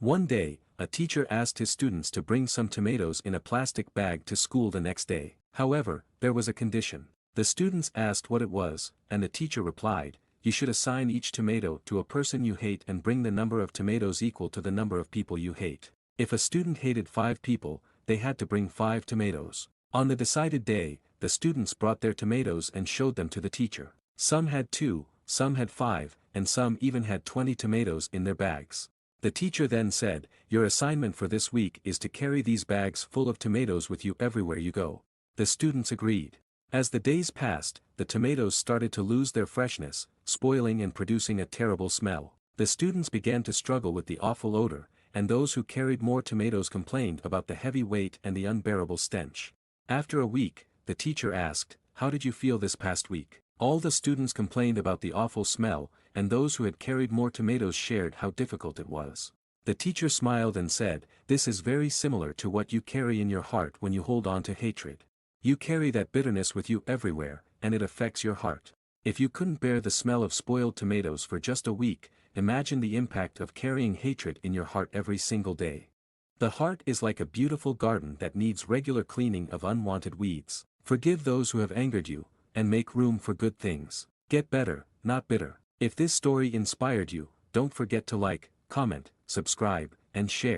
One day, a teacher asked his students to bring some tomatoes in a plastic bag to school the next day. However, there was a condition. The students asked what it was, and the teacher replied, "You should assign each tomato to a person you hate and bring the number of tomatoes equal to the number of people you hate." If a student hated 5 people, they had to bring 5 tomatoes. On the decided day, the students brought their tomatoes and showed them to the teacher. Some had 2, some had 5, and some even had 20 tomatoes in their bags. The teacher then said, "Your assignment for this week is to carry these bags full of tomatoes with you everywhere you go." The students agreed. As the days passed, the tomatoes started to lose their freshness, spoiling and producing a terrible smell. The students began to struggle with the awful odor, and those who carried more tomatoes complained about the heavy weight and the unbearable stench. After a week, the teacher asked, "How did you feel this past week?" All the students complained about the awful smell, and those who had carried more tomatoes shared how difficult it was. The teacher smiled and said, "This is very similar to what you carry in your heart when you hold on to hatred. You carry that bitterness with you everywhere, and it affects your heart. If you couldn't bear the smell of spoiled tomatoes for just a week, imagine the impact of carrying hatred in your heart every single day." The heart is like a beautiful garden that needs regular cleaning of unwanted weeds. Forgive those who have angered you, and make room for good things. Get better, not bitter. If this story inspired you, don't forget to like, comment, subscribe, and share.